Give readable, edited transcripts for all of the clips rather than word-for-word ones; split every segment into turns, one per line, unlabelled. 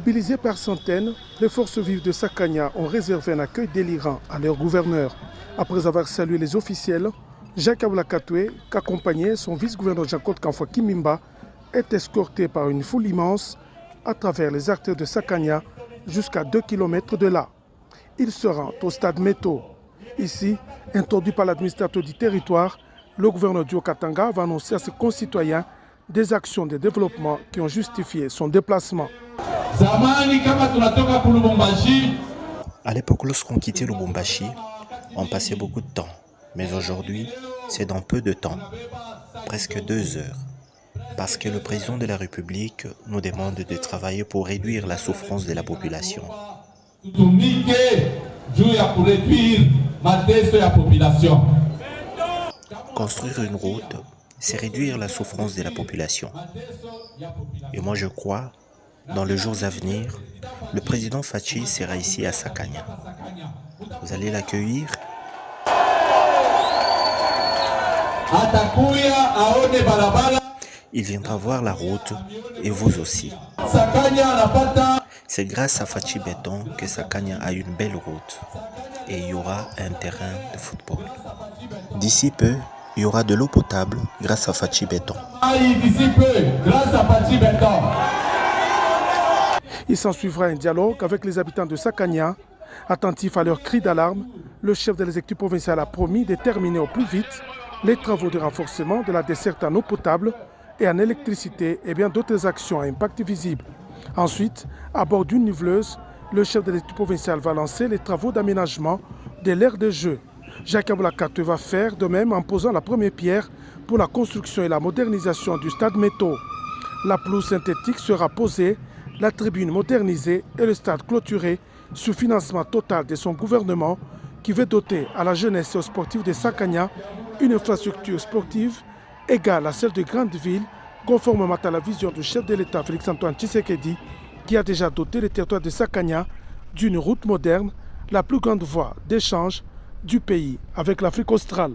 Mobilisés par centaines, les forces vives de Sakanya ont réservé un accueil délirant à leur gouverneur. Après avoir salué les officiels, Jacques Abouala-Katoué, qu'accompagnait son vice-gouverneur Jean-Claude Kamfwa Kimimba, est escorté par une foule immense à travers les artères de Sakanya jusqu'à 2 km de là. Il se rend au stade Méto. Ici, introduit par l'administrateur du territoire, le gouverneur du Haut-Katanga va annoncer à ses concitoyens des actions de développement qui ont justifié son déplacement.
À l'époque, lorsqu'on quittait Lubumbashi, on passait beaucoup de temps. Mais aujourd'hui, c'est dans peu de temps, presque 2 heures. Parce que le président de la République nous demande de travailler pour réduire la souffrance de la population. Construire une route, c'est réduire la souffrance de la population. Et moi je crois, dans les jours à venir, le président Fachi sera ici à Sakanya. Vous allez l'accueillir. Il viendra voir la route et vous aussi. C'est grâce à Fachi Béton que Sakanya a une belle route et il y aura un terrain de football. D'ici peu, il y aura de l'eau potable grâce à Fachi Béton.
Il s'ensuivra un dialogue avec les habitants de Sakanya. Attentif à leurs cris d'alarme, le chef de l'exécutif provincial a promis de terminer au plus vite les travaux de renforcement de la desserte en eau potable et en électricité et bien d'autres actions à impact visible. Ensuite, à bord d'une niveleuse, le chef de l'exécutif provincial va lancer les travaux d'aménagement de l'aire de jeu. Jacques Abouala-Katoué va faire de même en posant la première pierre pour la construction et la modernisation du stade Méto. La pelouse synthétique sera posée, la tribune modernisée et le stade clôturé sous financement total de son gouvernement qui veut doter à la jeunesse et aux sportifs de Sakanya une infrastructure sportive égale à celle de grandes villes, conformément à la vision du chef de l'État Félix-Antoine Tshisekedi, qui a déjà doté le territoire de Sakanya d'une route moderne, la plus grande voie d'échange du pays avec l'Afrique australe.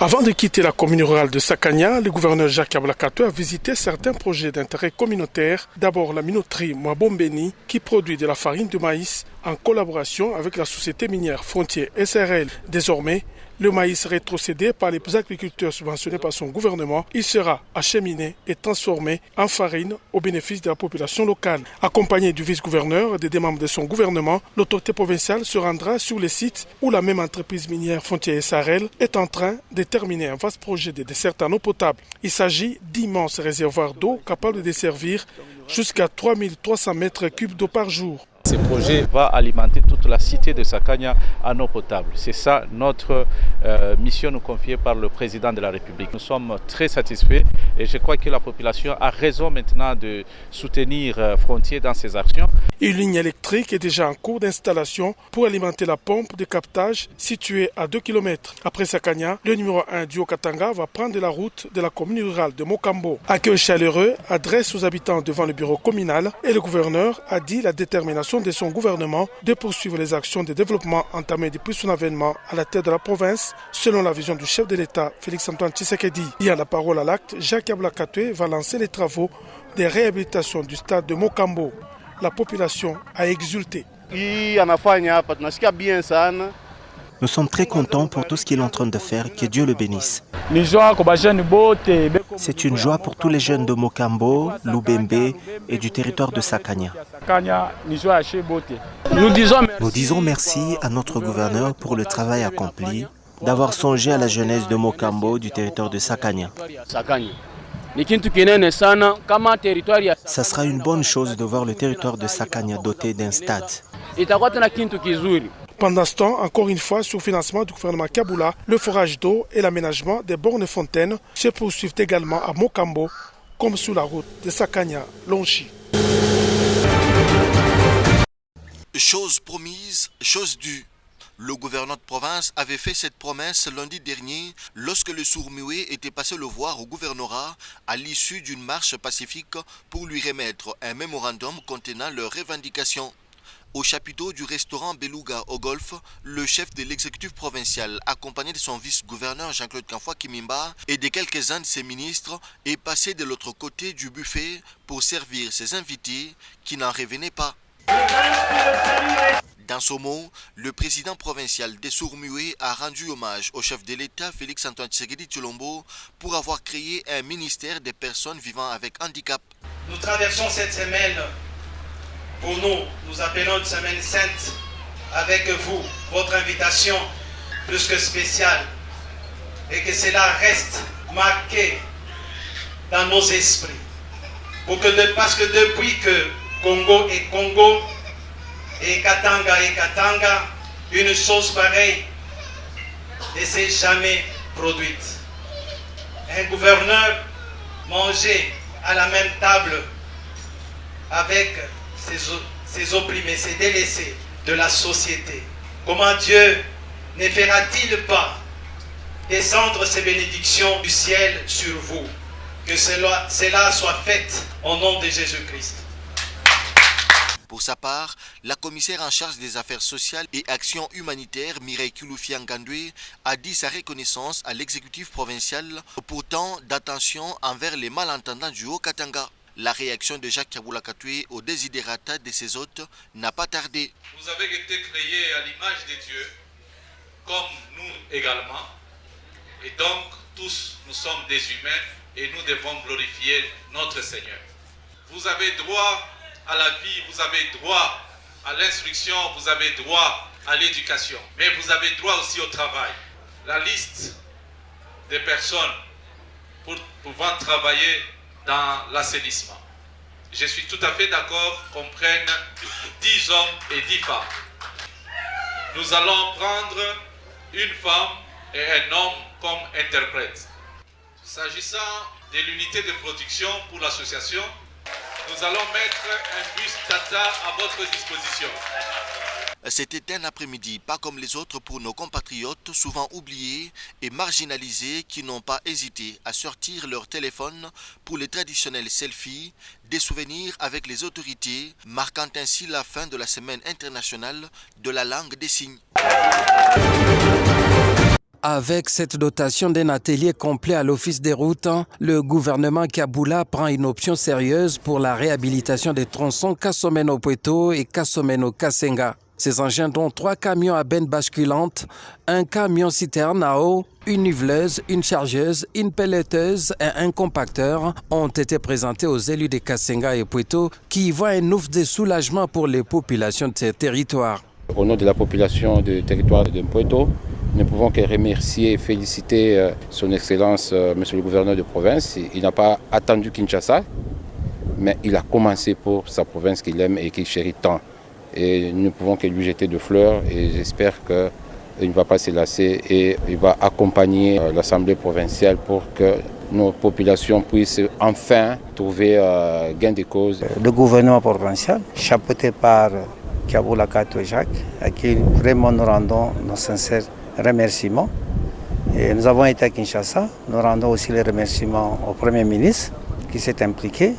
Avant de quitter la commune rurale de Sakanya, le gouverneur Jacques Abouala-Katoué a visité certains projets d'intérêt communautaire. D'abord la minoterie Mwabombeni qui produit de la farine de maïs en collaboration avec la société minière Frontier SRL. Désormais, le maïs rétrocédé par les agriculteurs subventionnés par son gouvernement, il sera acheminé et transformé en farine au bénéfice de la population locale. Accompagné du vice-gouverneur et des membres de son gouvernement, l'autorité provinciale se rendra sur les sites où la même entreprise minière Frontier SRL est en train de terminer un vaste projet de desserte en eau potable. Il s'agit d'immenses réservoirs d'eau capables de desservir jusqu'à 3300 mètres cubes d'eau par jour.
Ce projet va alimenter toute la cité de Sakanya en eau potable. C'est ça notre mission nous confiée par le président de la République. Nous sommes très satisfaits et je crois que la population a raison maintenant de soutenir Frontier dans ses actions.
Une ligne électrique est déjà en cours d'installation pour alimenter la pompe de captage située à 2 km. Après Sakanya, le numéro 1 du Haut-Katanga va prendre la route de la commune rurale de Mokambo. Accueil chaleureux, adresse aux habitants devant le bureau communal et le gouverneur a dit la détermination de son gouvernement de poursuivre les actions de développement entamées depuis son avènement à la tête de la province, selon la vision du chef de l'État, Félix-Antoine Tshisekedi. Il y a la parole à l'acte, Jacques Abouala-Katoué va lancer les travaux de réhabilitation du stade de Mokambo. La population a exulté.
Nous sommes très contents pour tout ce qu'il est en train de faire, que Dieu le bénisse. C'est une joie pour tous les jeunes de Mokambo, Lubembe et du territoire de Sakanya. Nous disons merci à notre gouverneur pour le travail accompli, d'avoir songé à la jeunesse de Mokambo du territoire de Sakanya. Ça sera une bonne chose de voir le territoire de Sakanya doté d'un stade.
Pendant ce temps, encore une fois, sous financement du gouvernement Kaboula, le forage d'eau et l'aménagement des bornes fontaines se poursuivent également à Mokambo, comme sur la route de Sakanya-Lonchi.
Chose promise, chose due. Le gouverneur de province avait fait cette promesse lundi dernier lorsque le sourd-muet était passé le voir au gouvernorat à l'issue d'une marche pacifique pour lui remettre un mémorandum contenant leurs revendications. Au chapiteau du restaurant Beluga au Golfe, le chef de l'exécutif provincial, accompagné de son vice-gouverneur Jean-Claude Kanfoua Kimimba et de quelques-uns de ses ministres, est passé de l'autre côté du buffet pour servir ses invités qui n'en revenaient pas. Dans ce mot, le président provincial des Sourds-Muets a rendu hommage au chef de l'État Félix-Antoine Tshisekedi Tshilombo pour avoir créé un ministère des personnes vivant avec handicap.
Nous traversons cette semaine, pour nous appelons une semaine sainte, avec vous, votre invitation plus que spéciale, et que cela reste marqué dans nos esprits. Parce que depuis que Congo est Congo, et Katanga, une chose pareille ne s'est jamais produite. Un gouverneur mangeait à la même table avec ses opprimés, ses délaissés de la société. Comment Dieu ne fera-t-il pas descendre ses bénédictions du ciel sur vous? Que cela soit fait au nom de Jésus-Christ.
Pour sa part, la commissaire en charge des affaires sociales et actions humanitaires, Mireille Kiloufiangandoué, a dit sa reconnaissance à l'exécutif provincial pour tant d'attention envers les malentendants du Haut-Katanga. La réaction de Jacques Kaboula Katoué au désidérata de ses hôtes n'a pas tardé.
Vous avez été créés à l'image de Dieu, comme nous également. Et donc, tous, nous sommes des humains et nous devons glorifier notre Seigneur. Vous avez droit à la vie, vous avez droit à l'instruction, vous avez droit à l'éducation, mais vous avez droit aussi au travail. La liste des personnes pour pouvoir travailler dans l'assainissement. Je suis tout à fait d'accord qu'on prenne 10 hommes et 10 femmes. Nous allons prendre une femme et un homme comme interprète. S'agissant de l'unité de production pour l'association, nous allons mettre un bus Tata à votre disposition.
C'était un après-midi pas comme les autres pour nos compatriotes souvent oubliés et marginalisés qui n'ont pas hésité à sortir leur téléphone pour les traditionnels selfies, des souvenirs avec les autorités, marquant ainsi la fin de la semaine internationale de la langue des signes.
Avec cette dotation d'un atelier complet à l'Office des routes, le gouvernement Kaboula prend une option sérieuse pour la réhabilitation des tronçons Kasomeno-Pweto et Kasomeno-Kasenga. Ces engins, dont 3 camions à benne basculante, un camion-citerne à eau, une niveleuse, une chargeuse, une pelleteuse et un compacteur, ont été présentés aux élus de Kasenga et Pweto qui voient un ouf de soulagement pour les populations de ces territoires.
Au nom de la population du territoire de Pweto, nous ne pouvons que remercier et féliciter son Excellence, Monsieur le gouverneur de province. Il n'a pas attendu Kinshasa, mais il a commencé pour sa province qu'il aime et qu'il chérit tant. Et nous ne pouvons que lui jeter de fleurs et j'espère qu'il ne va pas se lasser et il va accompagner l'Assemblée provinciale pour que nos populations puissent enfin trouver gain de cause.
Le gouvernement provincial, chapeauté par Kaboula Katoué Jacques, à qui vraiment nous rendons nos sincères remerciements. Et nous avons été à Kinshasa, nous rendons aussi les remerciements au Premier ministre qui s'est impliqué.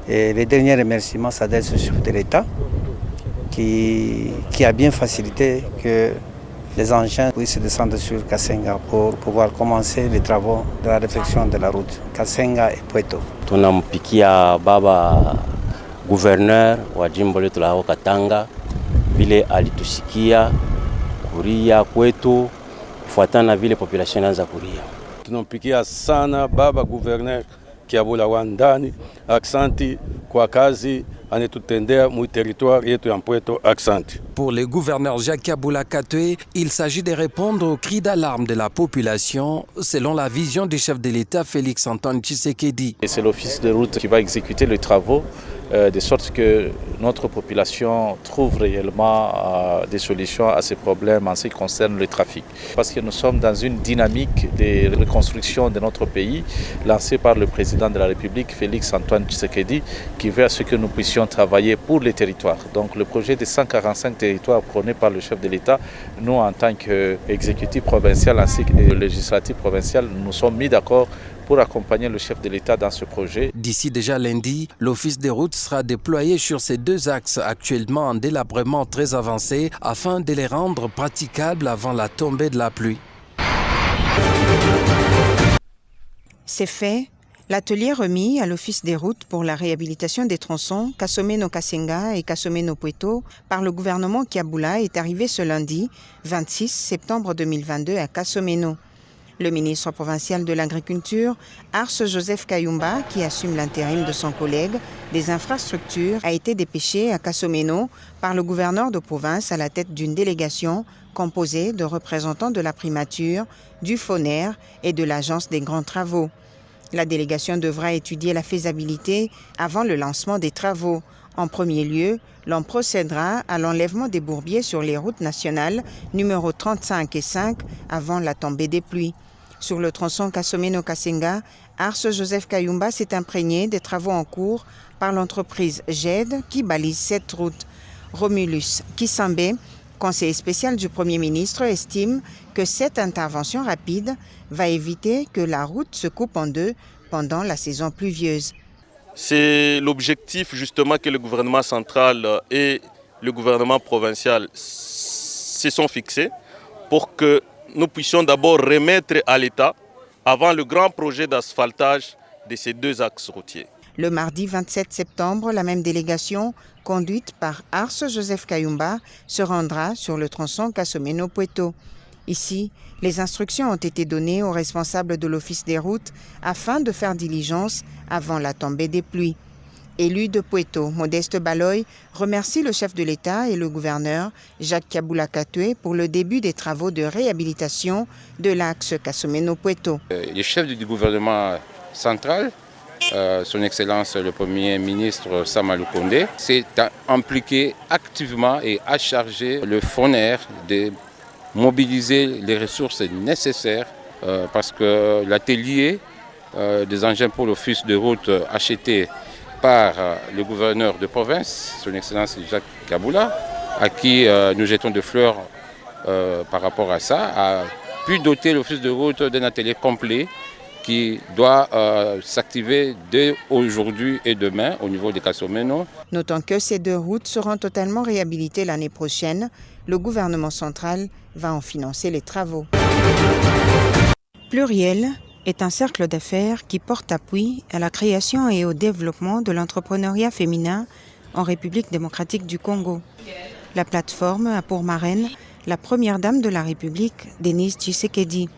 Et les derniers remerciements s'adressent au chef de l'État qui a bien facilité que les engins puissent descendre sur Kasenga pour pouvoir commencer les travaux de la réfection de la route Kasenga et Pweto.
Tunampikia baba gouverneur wa jimbo letu la Haut-Katanga vile alitusikia kuria kwetu kufuatana vile population inaanza kuria.
Tunampikia sana baba gouverneur Kaboula Wandani, aksanti kwa kazi anetutendea mu territoire yetu ya Pweto, aksanti.
Pour le gouverneur Jacques Kaboula Katoué, il s'agit de répondre aux cris d'alarme de la population selon la vision du chef de l'État Félix-Antoine Tshisekedi.
C'est l'office de route qui va exécuter les travaux de sorte que notre population trouve réellement des solutions à ces problèmes en ce qui concerne le trafic. Parce que nous sommes dans une dynamique de reconstruction de notre pays lancée par le président de la République, Félix-Antoine Tshisekedi, qui veut à ce que nous puissions travailler pour les territoires. Donc le projet de 145 territoires prôné par le chef de l'État, nous en tant qu'exécutif provincial ainsi que législatif provincial, nous sommes mis d'accord pour accompagner le chef de l'État dans ce projet.
D'ici déjà lundi, l'Office des routes sera déployé sur ces deux axes actuellement en délabrement très avancé afin de les rendre praticables avant la tombée de la pluie.
C'est fait. L'atelier remis à l'Office des routes pour la réhabilitation des tronçons Kasomeno-Kasenga et Kasomeno-Pweto par le gouvernement Kiabula est arrivé ce lundi 26 septembre 2022 à Kasomeno. Le ministre provincial de l'Agriculture, Arce Joseph Kayumba, qui assume l'intérim de son collègue des infrastructures, a été dépêché à Kasomeno par le gouverneur de province à la tête d'une délégation composée de représentants de la primature, du FONER et de l'Agence des grands travaux. La délégation devra étudier la faisabilité avant le lancement des travaux. En premier lieu, l'on procédera à l'enlèvement des bourbiers sur les routes nationales numéro 35 et 5 avant la tombée des pluies. Sur le tronçon Kasomeno-Kasenga, Arce Joseph Kayumba s'est imprégné des travaux en cours par l'entreprise GED qui balise cette route. Romulus Kisambe, conseiller spécial du Premier ministre, estime que cette intervention rapide va éviter que la route se coupe en deux pendant la saison pluvieuse.
C'est l'objectif justement que le gouvernement central et le gouvernement provincial se sont fixés pour que nous puissions d'abord remettre à l'État avant le grand projet d'asphaltage de ces deux axes routiers.
Le mardi 27 septembre, la même délégation, conduite par Arce Joseph Kayumba, se rendra sur le tronçon Kasomeno-Pweto. Ici, les instructions ont été données aux responsables de l'Office des routes afin de faire diligence avant la tombée des pluies. Élu de Pweto, Modeste Baloy remercie le chef de l'État et le gouverneur Jacques Kabula Katwe pour le début des travaux de réhabilitation de l'axe Kasomeno-Pweto.
Le chef du gouvernement central, son Excellence le Premier ministre Sama Lukonde, s'est impliqué activement et a chargé le FONER de mobiliser les ressources nécessaires parce que l'atelier des engins pour l'office de route acheté par le gouverneur de province, son Excellence Jacques Kabula, à qui nous jetons des fleurs par rapport à ça, a pu doter l'office de route d'un atelier complet qui doit s'activer dès aujourd'hui et demain au niveau de Kasomeno.
Notons que ces deux routes seront totalement réhabilitées l'année prochaine. Le gouvernement central va en financer les travaux. Pluriel est un cercle d'affaires qui porte appui à la création et au développement de l'entrepreneuriat féminin en République démocratique du Congo. La plateforme a pour marraine la première dame de la République, Denise Tshisekedi.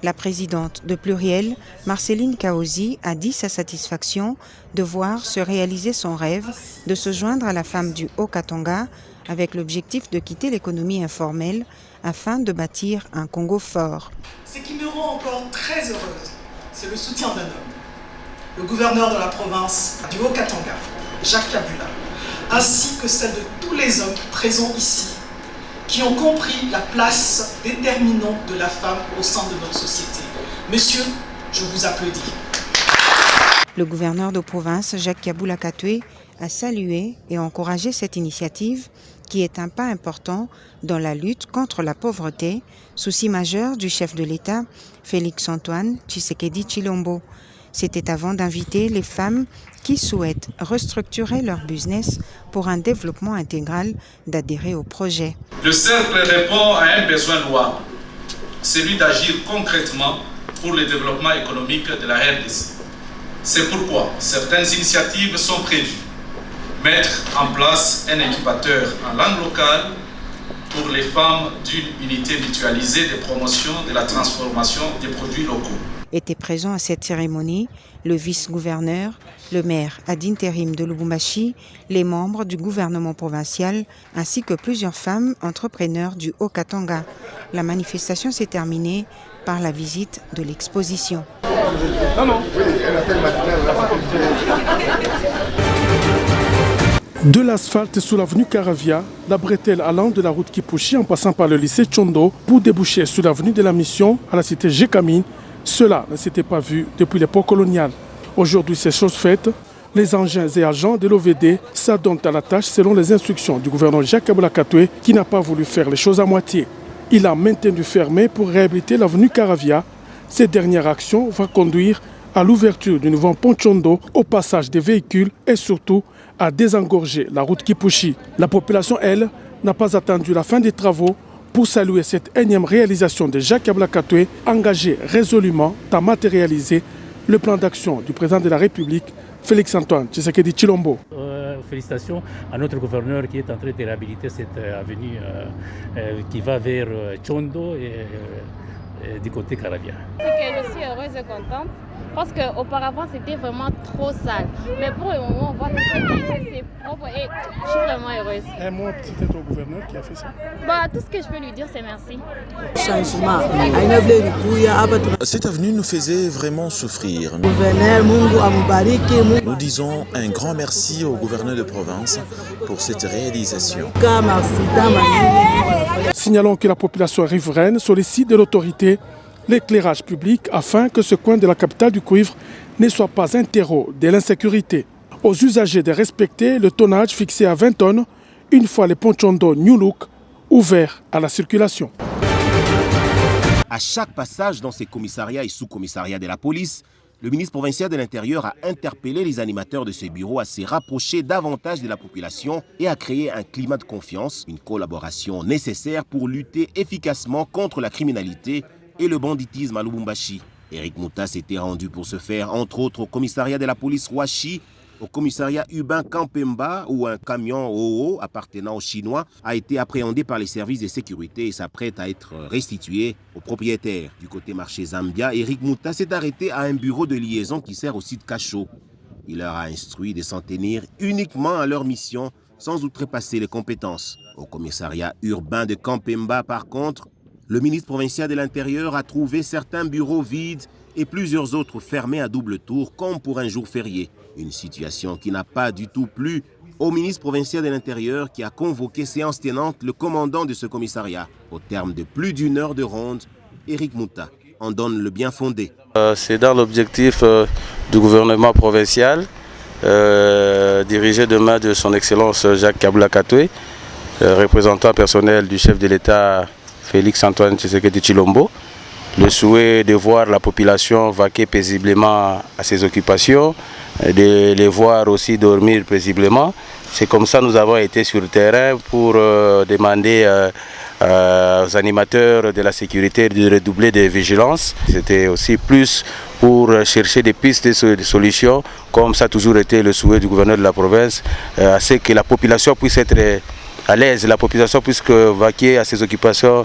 La présidente de Pluriel, Marceline Kaozi, a dit sa satisfaction de voir se réaliser son rêve de se joindre à la femme du Haut-Katanga avec l'objectif de quitter l'économie informelle afin de bâtir un Congo fort.
Ce qui me rend encore très heureuse, c'est le soutien d'un homme, le gouverneur de la province du Haut-Katanga, Jacques Kabula, ainsi que celle de tous les hommes présents ici, qui ont compris la place déterminante de la femme au sein de notre société. Monsieur, je vous applaudis.
Le gouverneur de province, Jacques Kabula Katwe, a salué et encouragé cette initiative qui est un pas important dans la lutte contre la pauvreté, souci majeur du chef de l'État, Félix-Antoine Tshisekedi Tshilombo. C'était avant d'inviter les femmes qui souhaitent restructurer leur business pour un développement intégral d'adhérer au projet.
Le cercle répond à un besoin louable, celui d'agir concrètement pour le développement économique de la RDC. C'est pourquoi certaines initiatives sont prévues. Mettre en place un incubateur en langue locale pour les femmes d'une unité mutualisée de promotion de la transformation des produits locaux.
Étaient présents à cette cérémonie le vice-gouverneur, le maire ad intérim de Lubumbashi, les membres du gouvernement provincial ainsi que plusieurs femmes entrepreneurs du Haut-Katanga. La manifestation s'est terminée par la visite de l'exposition.
De l'asphalte sous l'avenue Caravia, la bretelle allant de la route Kipushi en passant par le lycée Tchondo pour déboucher sur l'avenue de la Mission à la cité Gékamine, cela ne s'était pas vu depuis l'époque coloniale. Aujourd'hui, c'est chose faite. Les engins et agents de l'OVD s'adonnent à la tâche selon les instructions du gouverneur Jacques Kabula Katwe qui n'a pas voulu faire les choses à moitié. Il a maintenu fermé pour réhabiliter l'avenue Caravia. Cette dernière action va conduire à l'ouverture du nouveau pont Tchondo, au passage des véhicules et surtout à désengorger la route Kipushi. La population, elle, n'a pas attendu la fin des travaux pour saluer cette énième réalisation de Jacques Kabula Katoué, engagé résolument à matérialiser le plan d'action du président de la République, Félix-Antoine Tshisekedi Tshilombo.
Félicitations à notre gouverneur qui est en train de réhabiliter cette avenue qui va vers Tchondo et du côté Caravia.
Je suis heureuse et contente parce qu'auparavant c'était vraiment trop sale. Mais pour le moment, on voit que c'est propre et je suis vraiment heureuse.
Un mot peut-être au gouverneur qui a fait ça.
Tout ce que je peux lui dire, c'est merci.
Cette avenue nous faisait vraiment souffrir. Nous disons un grand merci au gouverneur de province pour cette réalisation.
Signalons que la population riveraine sollicite de l'autorité l'éclairage public afin que ce coin de la capitale du cuivre ne soit pas un terreau de l'insécurité. Aux usagers de respecter le tonnage fixé à 20 tonnes une fois les ponts Tchondo New Look ouverts à la circulation.
À chaque passage dans ces commissariats et sous-commissariats de la police, le ministre provincial de l'Intérieur a interpellé les animateurs de ces bureaux à se rapprocher davantage de la population et à créer un climat de confiance, une collaboration nécessaire pour lutter efficacement contre la criminalité et le banditisme à Lubumbashi. Eric Mouta s'était rendu pour ce faire, entre autres, au commissariat de la police Huachi, au commissariat urbain Kampemba, où un camion OO appartenant aux Chinois a été appréhendé par les services de sécurité et s'apprête à être restitué au propriétaire. Du côté marché Zambia, Eric Mouta s'est arrêté à un bureau de liaison qui sert au site Cachot. Il leur a instruit de s'en tenir uniquement à leur mission, sans outrepasser les compétences. Au commissariat urbain de Kampemba, par contre, le ministre provincial de l'Intérieur a trouvé certains bureaux vides et plusieurs autres fermés à double tour, comme pour un jour férié. Une situation qui n'a pas du tout plu au ministre provincial de l'Intérieur qui a convoqué séance tenante le commandant de ce commissariat. Au terme de plus d'une heure de ronde, Eric Mouta en donne le bien fondé.
C'est dans l'objectif du gouvernement provincial, dirigé de main de son Excellence Jacques Kabula Katoué, représentant personnel du chef de l'État Félix-Antoine Tshisekedi Tshilombo, le souhait de voir la population vaquer paisiblement à ses occupations, de les voir aussi dormir paisiblement. C'est comme ça que nous avons été sur le terrain pour demander aux animateurs de la sécurité de redoubler de vigilance. C'était aussi plus pour chercher des pistes de solutions, comme ça a toujours été le souhait du gouverneur de la province, à ce que la population puisse être à l'aise, la population puisse vaquer à ses occupations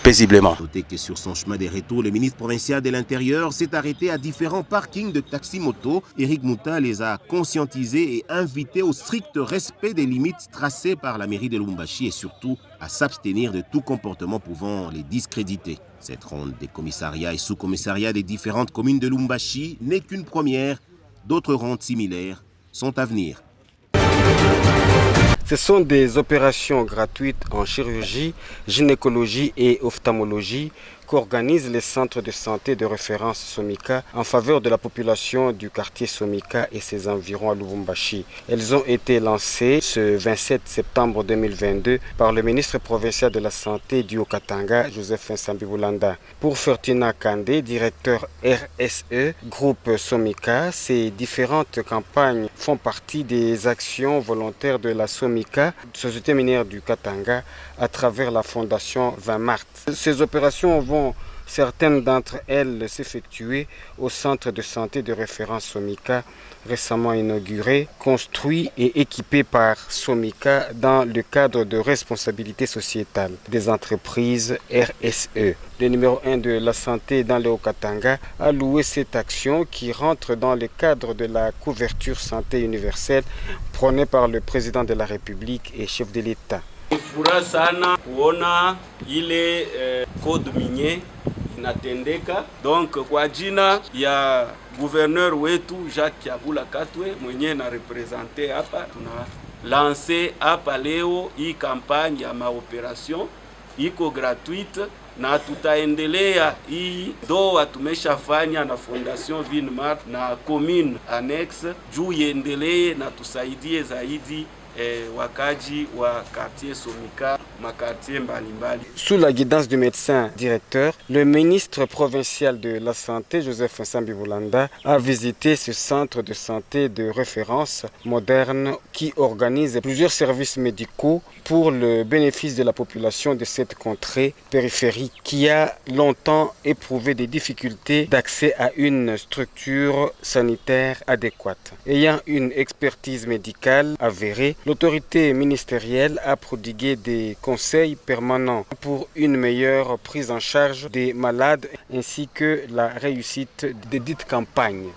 paisiblement.
Notez que sur son chemin de retour, le ministre provincial de l'Intérieur s'est arrêté à différents parkings de taxi-moto. Eric Mouta les a conscientisés et invités au strict respect des limites tracées par la mairie de Lubumbashi et surtout à s'abstenir de tout comportement pouvant les discréditer. Cette ronde des commissariats et sous-commissariats des différentes communes de Lubumbashi n'est qu'une première. D'autres rondes similaires sont à venir.
Ce sont des opérations gratuites en chirurgie, gynécologie et ophtalmologie qu'organisent les centres de santé de référence Somika en faveur de la population du quartier Somika et ses environs à Lubumbashi. Elles ont été lancées ce 27 septembre 2022 par le ministre provincial de la Santé du Haut-Katanga, Joseph Nsambi-Boulanda. Pour Fortuna Kandé, directeur RSE, groupe Somika, ces différentes campagnes font partie des actions volontaires de la Somika, société minière du Katanga, à travers la fondation 20 Mars. Ces opérations vont certaines d'entre elles s'effectuer au centre de santé de référence Somika, récemment inauguré, construit et équipé par Somika dans le cadre de responsabilité sociétale des entreprises RSE. Le numéro 1 de la santé dans le Haut-Katanga a loué cette action qui rentre dans le cadre de la couverture santé universelle prônée par le président de la République et chef de l'État.
Furaha sana kuona ile code minier inatendeka. Donc kwa jina ya gouverneur wetu Jacques Kabula Katoué mwenye na represente hapa, tuna lance hapa leo hii kampanya ya maoperation iko gratuite na tutaendelea. Hii ndoa tumeshafanya na Fondation Vinmar na commune annexe juu iendelee na tusaidie zaidi wakaji wa quartier Somika
Sous la guidance du médecin directeur, le ministre provincial de la Santé, Joseph Nsambi Boulanda, a visité ce centre de santé de référence moderne qui organise plusieurs services médicaux pour le bénéfice de la population de cette contrée périphérique qui a longtemps éprouvé des difficultés d'accès à une structure sanitaire adéquate. Ayant une expertise médicale avérée, l'autorité ministérielle a prodigué des conseils permanents pour une meilleure prise en charge des malades ainsi que la réussite de dites campagnes.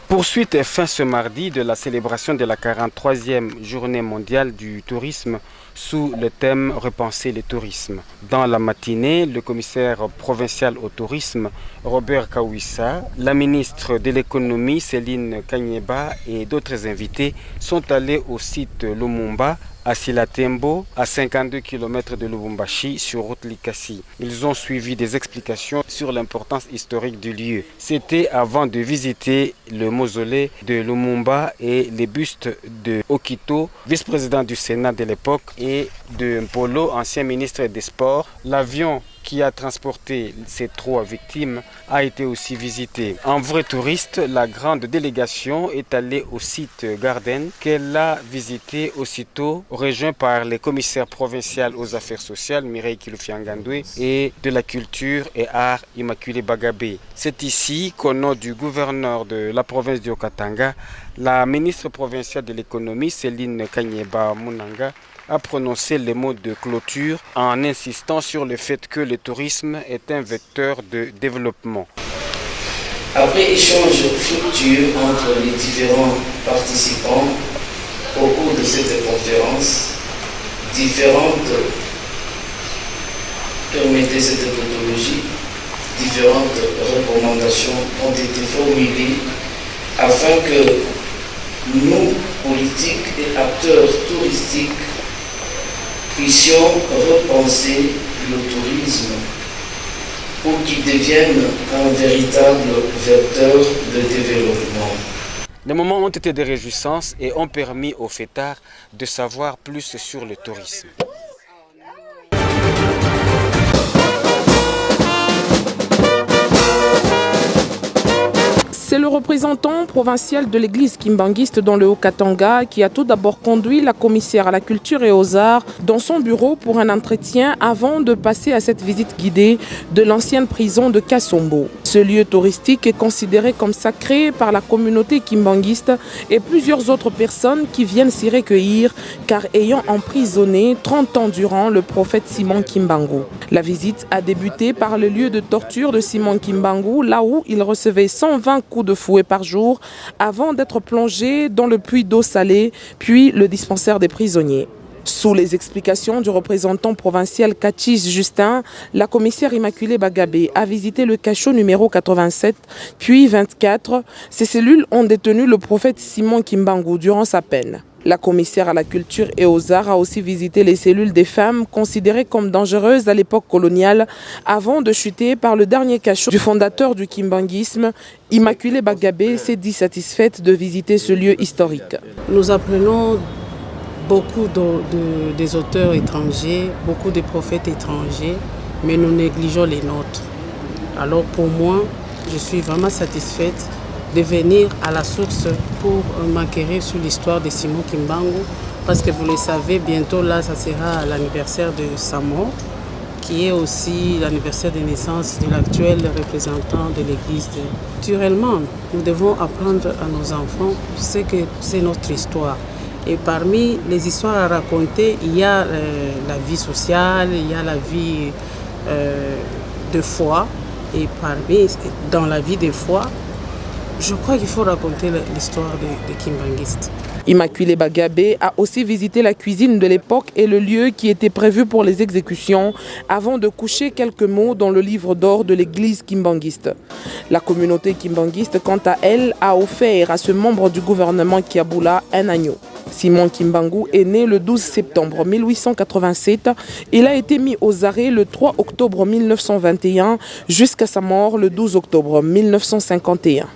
Poursuite et fin ce mardi de la célébration de la 43e journée mondiale du tourisme sous le thème « Repenser le tourisme ». Dans la matinée, le commissaire provincial au tourisme, Robert Kawissa, la ministre de l'économie, Céline Kanyeba et d'autres invités sont allés au site Lumumba, à Silatembo, à 52 km de Lubumbashi, sur route Likasi. Ils ont suivi des explications sur l'importance historique du lieu. C'était avant de visiter le mausolée de Lumumba et les bustes de Okito, vice-président du Sénat de l'époque, et de Mpolo, ancien ministre des Sports. L'avion qui a transporté ces 3 victimes a été aussi visité. En vrai touriste, la grande délégation est allée au site Garden qu'elle a visité aussitôt, rejoint par les commissaires provinciaux aux affaires sociales, Mireille Kiloufiangandoué, et de la culture et arts, Immaculée Bagabé. C'est ici qu'au nom du gouverneur de la province du Haut-Katanga, la ministre provinciale de l'économie, Céline Kanyeba Munanga, a prononcé les mots de clôture en insistant sur le fait que le tourisme est un vecteur de développement.
Après échange fructueux entre les différents participants au cours de cette conférence, différentes recommandations ont été formulées afin que nous, politiques et acteurs touristiques, puissions repenser le tourisme pour qu'il devienne un véritable vecteur de développement.
Les moments ont été de réjouissance et ont permis aux fêtards de savoir plus sur le tourisme.
C'est le représentant provincial de l'église kimbanguiste dans le Haut-Katanga qui a tout d'abord conduit la commissaire à la culture et aux arts dans son bureau pour un entretien avant de passer à cette visite guidée de l'ancienne prison de Kasombo. Ce lieu touristique est considéré comme sacré par la communauté kimbanguiste et plusieurs autres personnes qui viennent s'y recueillir car ayant emprisonné 30 ans durant le prophète Simon Kimbangu. La visite a débuté par le lieu de torture de Simon Kimbangu, là où il recevait 120 coups de fouet par jour avant d'être plongé dans le puits d'eau salée, puis le dispensaire des prisonniers. Sous les explications du représentant provincial Kachis Justin, la commissaire Immaculée Bagabé a visité le cachot numéro 87, puis 24. Ces cellules ont détenu le prophète Simon Kimbangu durant sa peine. La commissaire à la culture et aux arts a aussi visité les cellules des femmes considérées comme dangereuses à l'époque coloniale avant de chuter par le dernier cachot du fondateur du kimbanguisme. Immaculée Bagabé s'est dit satisfaite de visiter ce lieu historique.
Nous apprenons beaucoup des auteurs étrangers, beaucoup de prophètes étrangers, mais nous négligeons les nôtres. Alors pour moi, je suis vraiment satisfaite de venir à la source pour m'enquérir sur l'histoire de Simon Kimbangu, parce que vous le savez, bientôt là, ça sera l'anniversaire de sa mort, qui est aussi l'anniversaire de naissance de l'actuel représentant de l'Église. Naturellement, nous devons apprendre à nos enfants ce que c'est notre histoire. Et parmi les histoires à raconter, il y a la vie sociale, il y a la vie de foi. Et dans la vie de foi, je crois qu'il faut raconter l'histoire des kimbanguistes.
Immaculée Bagabé a aussi visité la cuisine de l'époque et le lieu qui était prévu pour les exécutions avant de coucher quelques mots dans le livre d'or de l'église kimbanguiste. La communauté kimbanguiste, quant à elle, a offert à ce membre du gouvernement Kiabula un agneau. Simon Kimbangu est né le 12 septembre 1887. Il a été mis aux arrêts le 3 octobre 1921 jusqu'à sa mort le 12 octobre 1951.